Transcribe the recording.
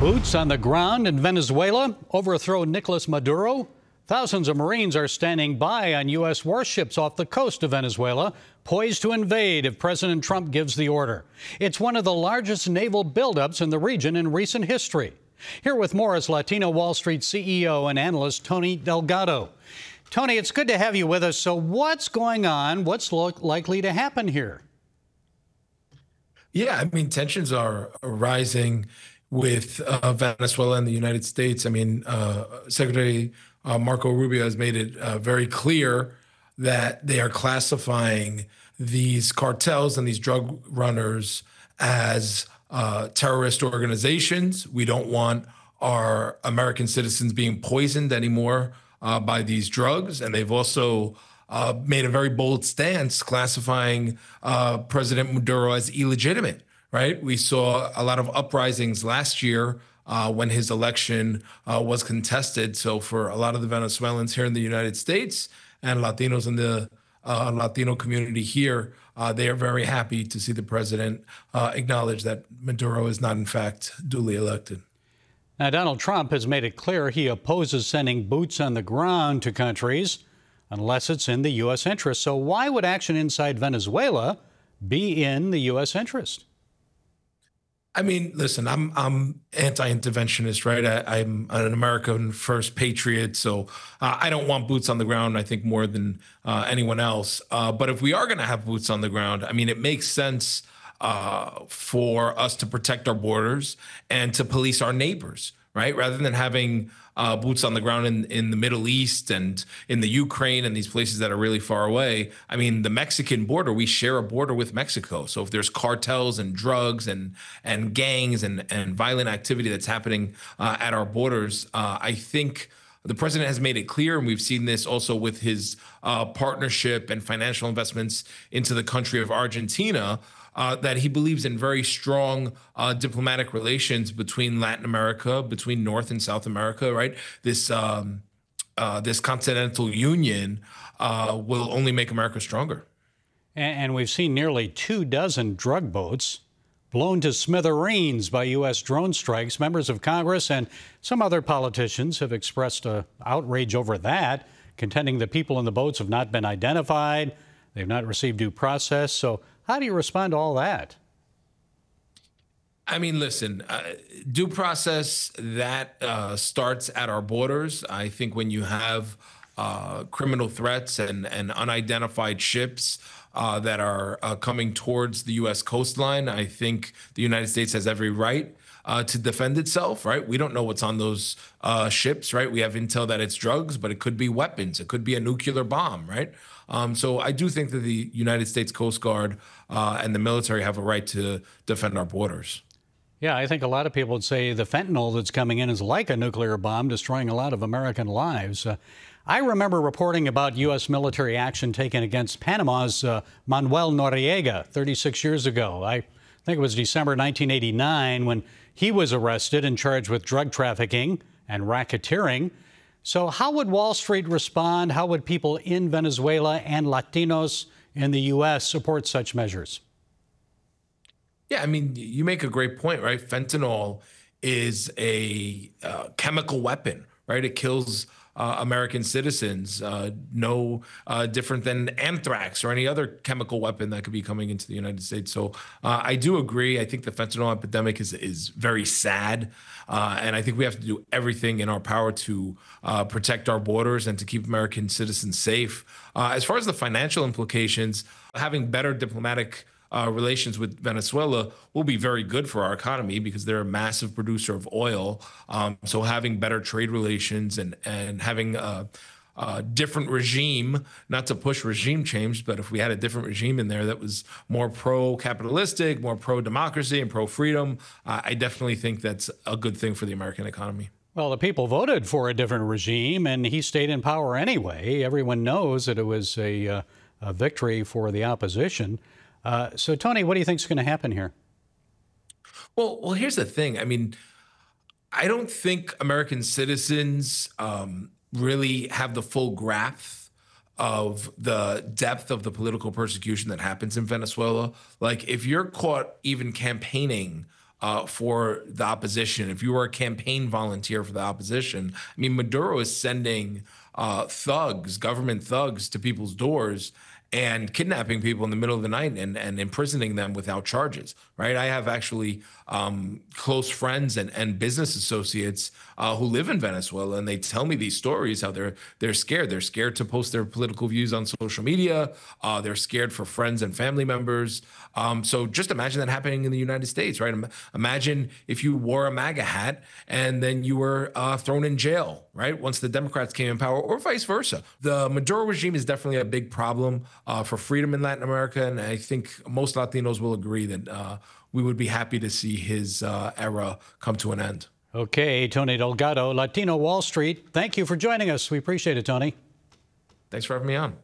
Boots on the ground in Venezuela, overthrow Nicolas Maduro. Thousands of Marines are standing by on U.S. warships off the coast of Venezuela, poised to invade if President Trump gives the order. It's one of the largest naval buildups in the region in recent history. Here with more is Latino Wall Street CEO and analyst Tony Delgado. Tony, it's good to have you with us. So what's going on? What's likely to happen here? Yeah, I mean, tensions are rising with Venezuela and the United States. I mean, Secretary Marco Rubio has made it very clear that they are classifying these cartels and these drug runners as terrorist organizations. We don't want our American citizens being poisoned anymore by these drugs. And they've also made a very bold stance classifying President Maduro as illegitimate. Right. We saw a lot of uprisings last year when his election was contested. So for a lot of the Venezuelans here in the United States and Latinos in the Latino community here, they are very happy to see the president acknowledge that Maduro is not, in fact, duly elected. Now, Donald Trump has made it clear he opposes sending boots on the ground to countries unless it's in the U.S. interest. So why would action inside Venezuela be in the U.S. interest? I mean, listen, I'm anti-interventionist, right? I'm an American first patriot, so I don't want boots on the ground, I think, more than anyone else. But if we are going to have boots on the ground, I mean, it makes sense for us to protect our borders and to police our neighbors, right? Rather than having boots on the ground in the Middle East and in the Ukraine and these places that are really far away. I mean, the Mexican border, we share a border with Mexico. So if there's cartels and drugs and gangs and violent activity that's happening at our borders, I think the president has made it clear, and we've seen this also with his partnership and financial investments into the country of Argentina, that he believes in very strong diplomatic relations between Latin America, between North and South America, right? This continental union will only make America stronger. And we've seen nearly 24 drug boats blown to smithereens by U.S. drone strikes. Members of Congress and some other politicians have expressed outrage over that, contending that people in the boats have not been identified, they've not received due process. So how do you respond to all that? I mean, listen, due process, that starts at our borders. I think when you have criminal threats and unidentified ships that are coming towards the U.S. coastline, I think the United States has every right to defend itself, right? We don't know what's on those ships, right? We have intel that it's drugs, but it could be weapons. It could be a nuclear bomb, right? So I do think that the United States Coast Guard and the military have a right to defend our borders. Yeah, I think a lot of people would say the fentanyl that's coming in is like a nuclear bomb, destroying a lot of American lives. I remember reporting about U.S. military action taken against Panama's Manuel Noriega 36 years ago. I think it was December 1989 when he was arrested and charged with drug trafficking and racketeering. So how would Wall Street respond? How would people in Venezuela and Latinos in the U.S. support such measures? Yeah, I mean, you make a great point, right? Fentanyl is a chemical weapon, right? It kills American citizens, no different than anthrax or any other chemical weapon that could be coming into the United States. So I do agree. I think the fentanyl epidemic is very sad. And I think we have to do everything in our power to protect our borders and to keep American citizens safe. As far as the financial implications, having better diplomatic relations with Venezuela will be very good for our economy because they're a massive producer of oil. So having better trade relations and having a different regime, not to push regime change, but if we had a different regime in there that was more pro-capitalistic, more pro-democracy and pro-freedom, I definitely think that's a good thing for the American economy. Well, the people voted for a different regime, and he stayed in power anyway. Everyone knows that it was a victory for the opposition. So, Tony, what do you think is going to happen here? Well, here's the thing. I mean, I don't think American citizens really have the full grasp of the depth of the political persecution that happens in Venezuela. Like, if you're caught even campaigning for the opposition, if you were a campaign volunteer for the opposition, I mean, Maduro is sending thugs, government thugs, to people's doors and kidnapping people in the middle of the night and imprisoning them without charges, right? I have actually close friends and business associates who live in Venezuela, and they tell me these stories, how they're scared. They're scared to post their political views on social media. They're scared for friends and family members. So just imagine that happening in the United States, right? Imagine if you wore a MAGA hat and then you were thrown in jail, right? Once the Democrats came in power, or vice versa. The Maduro regime is definitely a big problem for freedom in Latin America. And I think most Latinos will agree that we would be happy to see his era come to an end. Okay, Tony Delgado, Latino Wall Street. Thank you for joining us. We appreciate it, Tony. Thanks for having me on.